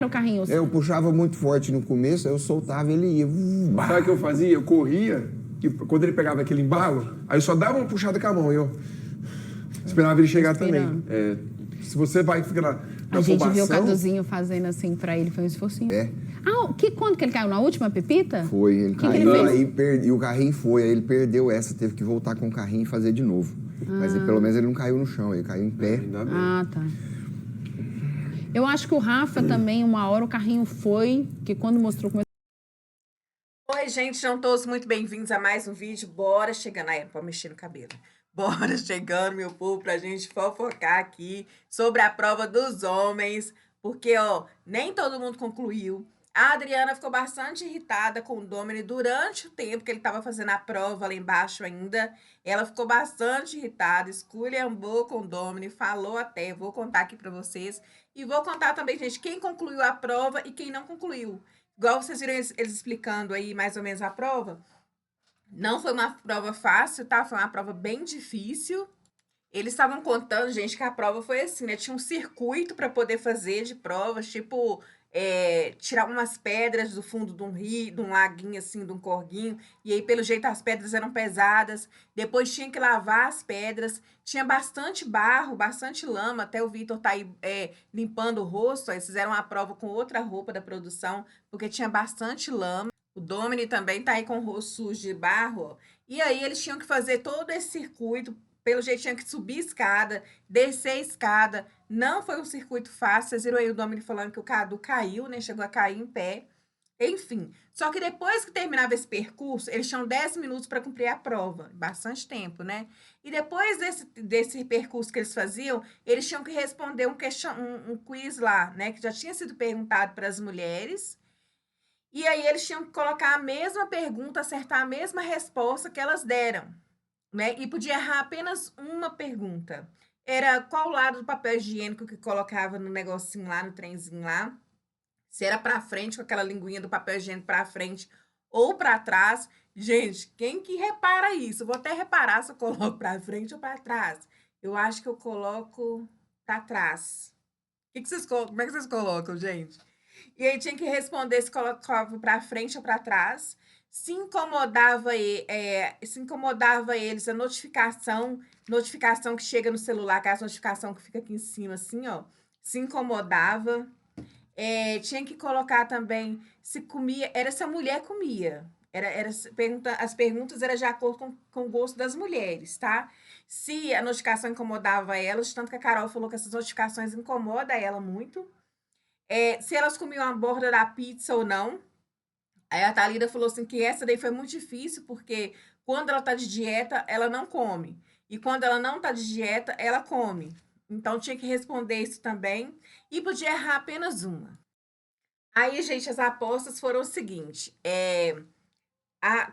no carrinho. Eu puxava muito forte no começo, aí eu soltava, ele ia. Sabe o que eu fazia? Eu corria, e quando ele pegava aquele embalo, aí eu só dava uma puxada com a mão, e eu esperava ele chegar também. Se você vai ficar na A gente viu o afobação... Caduzinho fazendo assim pra ele, foi um esforcinho. É. Quando que ele caiu? Na última pepita? Foi, ele Que caiu, ele fez? e o carrinho foi, aí ele perdeu essa, teve que voltar com o carrinho e fazer de novo. Mas pelo menos ele não caiu no chão, ele caiu em pé. Ainda bem. Tá. Eu acho que o Rafa também, uma hora o carrinho foi, que quando mostrou... Oi, gente, sejam todos muito bem-vindos a mais um vídeo. Bora chegando aí, pra mexer no cabelo. Bora chegando, meu povo, pra gente fofocar aqui sobre a prova dos homens, porque, ó, nem todo mundo concluiu. A Adriana ficou bastante irritada com o Domini durante o tempo que ele estava fazendo a prova lá embaixo ainda. Ela ficou bastante irritada, esculhambou com o Domini, falou até, vou contar aqui pra vocês. E vou contar também, gente, quem concluiu a prova e quem não concluiu. Igual vocês viram eles explicando aí mais ou menos a prova. Não foi uma prova fácil, tá? Foi uma prova bem difícil. Eles estavam contando, gente, que a prova foi assim, né? Tinha um circuito para poder fazer de provas, tipo, tirar umas pedras do fundo de um rio, de um laguinho, assim, de um corguinho. E aí, pelo jeito, as pedras eram pesadas. Depois tinha que lavar as pedras. Tinha bastante barro, bastante lama. Até o Vitor tá aí limpando o rosto. Eles fizeram a prova com outra roupa da produção, porque tinha bastante lama. O Domini também tá aí com o rosto sujo de barro, ó. E aí, eles tinham que fazer todo esse circuito. Pelo jeito, tinha que subir escada, descer escada. Não foi um circuito fácil. Vocês viram aí o Domini falando que o Cadu caiu, né? Chegou a cair em pé. Enfim, só que depois que terminava esse percurso, eles tinham 10 minutos para cumprir a prova. Bastante tempo, né? E depois desse percurso que eles faziam, eles tinham que responder um quiz lá, né? Que já tinha sido perguntado para as mulheres. E aí eles tinham que colocar a mesma pergunta, acertar a mesma resposta que elas deram, né? E podia errar apenas uma pergunta. Era qual lado do papel higiênico que colocava no negocinho lá, no trenzinho lá. Se era para frente, com aquela linguinha do papel higiênico para frente ou para trás. Gente, quem que repara isso? Eu vou até reparar se eu coloco para frente ou para trás. Eu acho que eu coloco para trás. Como é que vocês colocam, gente? E aí tinha que responder se colocava para frente ou para trás. Se incomodava eles a notificação que chega no celular, aquela notificação que fica aqui em cima, assim, ó. Se incomodava. Tinha que colocar também se comia, se a mulher comia. As perguntas eram de acordo com o gosto das mulheres, tá? Se a notificação incomodava elas, tanto que a Carol falou que essas notificações incomodam ela muito. Se elas comiam a borda da pizza ou não. Aí a Thalida falou assim que essa daí foi muito difícil, porque quando ela tá de dieta, ela não come. E quando ela não tá de dieta, ela come. Então tinha que responder isso também. E podia errar apenas uma. Aí, gente, as apostas foram o seguinte.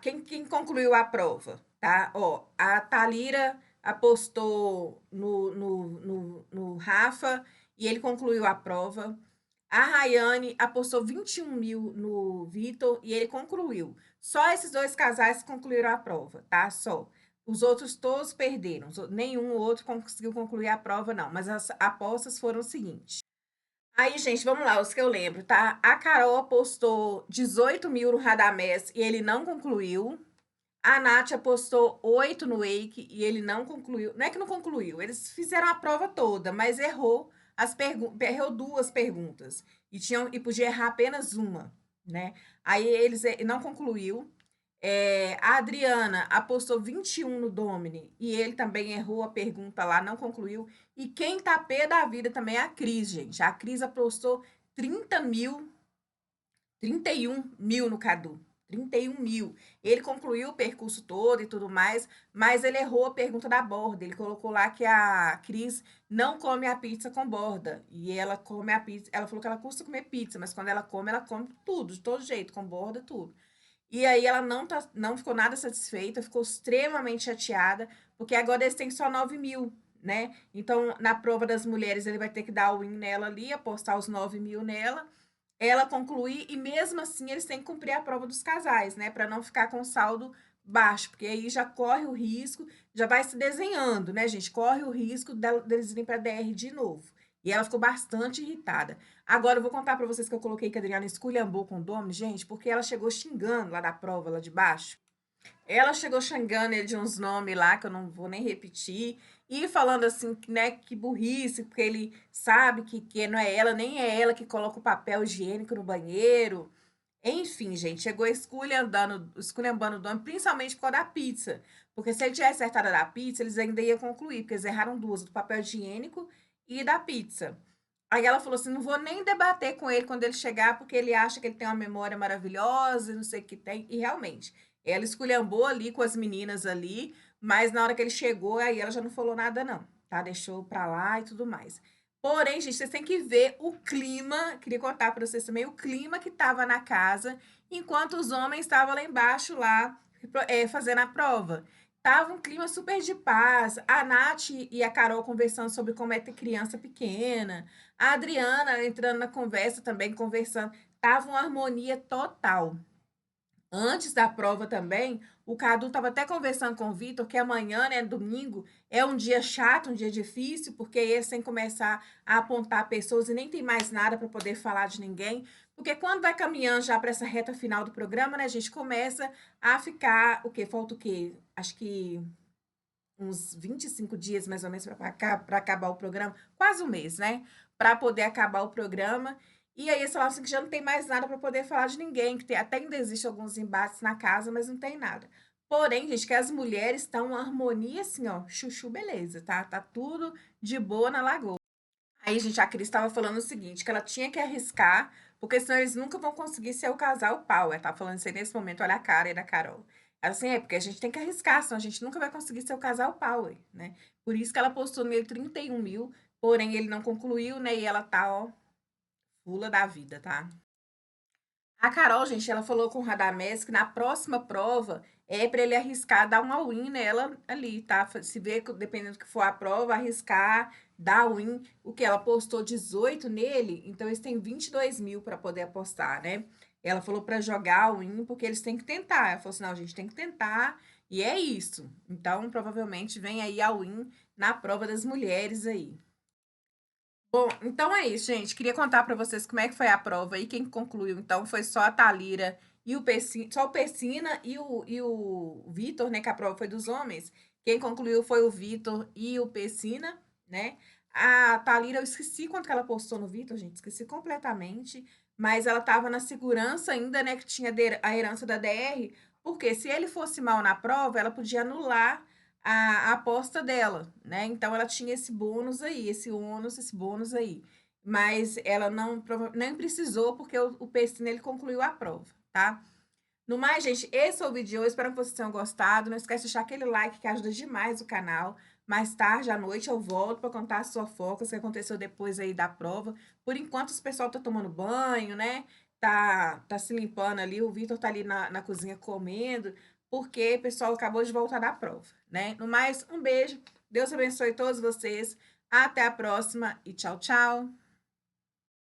Quem concluiu a prova, tá? Ó, a Thalira apostou no Rafa e ele concluiu a prova. A Rayane apostou 21 mil no Vitor e ele concluiu. Só esses dois casais concluíram a prova, tá? Só. Os outros todos perderam. Nenhum outro conseguiu concluir a prova, não. Mas as apostas foram o seguinte. Aí, gente, vamos lá, os que eu lembro, tá? A Carol apostou 18 mil no Radamés e ele não concluiu. A Nath apostou 8 no Wake e ele não concluiu. Não é que não concluiu, eles fizeram a prova toda, mas errou errou duas perguntas. E podia errar apenas uma, né? Aí eles não concluiu. A Adriana apostou 21 no Domini e ele também errou a pergunta lá, não concluiu. E quem tá pé da vida também é a Cris, gente. A Cris apostou 31 mil no Cadu. 31 mil. Ele concluiu o percurso todo e tudo mais, mas ele errou a pergunta da borda. Ele colocou lá que a Cris não come a pizza com borda. E ela come a pizza. Ela falou que ela custa comer pizza, mas quando ela come tudo, de todo jeito, com borda, tudo. E aí ela não ficou nada satisfeita, ficou extremamente chateada, porque agora eles têm só 9 mil, né? Então, na prova das mulheres, ele vai ter que dar o win nela ali, apostar os 9 mil nela, ela concluir, e mesmo assim eles têm que cumprir a prova dos casais, né? Para não ficar com saldo baixo, porque aí já corre o risco, já vai se desenhando, né, gente? Corre o risco deles irem para DR de novo. E ela ficou bastante irritada. Agora, eu vou contar pra vocês que eu coloquei que a Adriana esculhambou com o Domi, gente, porque ela chegou xingando lá da prova, lá de baixo. Ela chegou xingando ele de uns nomes lá, que eu não vou nem repetir, e falando assim, né, que burrice, porque ele sabe que não é ela, nem é ela que coloca o papel higiênico no banheiro. Enfim, gente, chegou esculhambando o Domi, principalmente por causa da pizza. Porque se ele tivesse acertado a da pizza, eles ainda iam concluir, porque eles erraram duas, do papel higiênico e da pizza. Aí ela falou assim: não vou nem debater com ele quando ele chegar, porque ele acha que ele tem uma memória maravilhosa, não sei o que tem. E realmente, ela esculhambou ali com as meninas ali, mas na hora que ele chegou, aí ela já não falou nada, não, tá? Deixou pra lá e tudo mais. Porém, gente, vocês têm que ver o clima, queria contar pra vocês também o clima que tava na casa, enquanto os homens estavam lá embaixo, lá, fazendo a prova. Tava um clima super de paz. A Nath e a Carol conversando sobre como é ter criança pequena. A Adriana entrando na conversa também, conversando. Tava uma harmonia total. Antes da prova também, o Cadu estava até conversando com o Vitor que amanhã, né, domingo, é um dia chato, um dia difícil, porque eles sem começar a apontar pessoas e nem tem mais nada para poder falar de ninguém. Porque quando vai caminhando já para essa reta final do programa, né, a gente começa a ficar, o quê? Falta o quê? Acho que uns 25 dias mais ou menos para acabar o programa, quase um mês, né? Para poder acabar o programa. E aí eles falaram assim que já não tem mais nada para poder falar de ninguém, que até ainda existem alguns embates na casa, mas não tem nada. Porém, gente, que as mulheres estão uma harmonia assim, ó, chuchu beleza, tá? Tá tudo de boa na lagoa. Aí, gente, a Cris estava falando o seguinte, que ela tinha que arriscar, porque senão eles nunca vão conseguir ser o casal Power. Tá falando isso aí nesse momento, olha a cara aí da Carol. Ela assim, porque a gente tem que arriscar, senão a gente nunca vai conseguir ser o casal Power, né? Por isso que ela postou nele 31 mil, porém ele não concluiu, né? E ela tá, ó, pula da vida, tá? A Carol, gente, ela falou com o Radamés que na próxima prova é para ele arriscar dar um all-in nela ali, tá? Se vê, dependendo do que for a prova, arriscar, dar all-in. O que? Ela postou 18 nele, então eles têm 22 mil para poder apostar, né? Ela falou para jogar all-in porque eles têm que tentar. Ela falou assim: não, a gente tem que tentar, e é isso. Então, provavelmente vem aí all-in na prova das mulheres aí. Bom, então é isso, gente. Queria contar para vocês como é que foi a prova aí. Quem concluiu, então, foi só a Thalira e o Pessina, só o Pessina e o Vitor, né? Que a prova foi dos homens. Quem concluiu foi o Vitor e o Pessina, né? A Thalira, eu esqueci quanto que ela postou no Vitor, gente. Esqueci completamente. Mas ela tava na segurança ainda, né? Que tinha a herança da DR. Porque se ele fosse mal na prova, ela podia anular a aposta dela, né? Então ela tinha esse bônus aí, esse ônus, esse bônus aí. Mas ela nem precisou, porque o Pessina ele concluiu a prova, tá? No mais, gente, esse é o vídeo de hoje. Espero que vocês tenham gostado. Não esquece de deixar aquele like que ajuda demais o canal. Mais tarde, à noite, eu volto para contar as fofocas que aconteceu depois aí da prova. Por enquanto, o pessoal tá tomando banho, né? Tá se limpando ali. O Vitor tá ali na cozinha comendo, porque o pessoal acabou de voltar da prova, né? No mais, um beijo. Deus abençoe todos vocês. Até a próxima e tchau, tchau.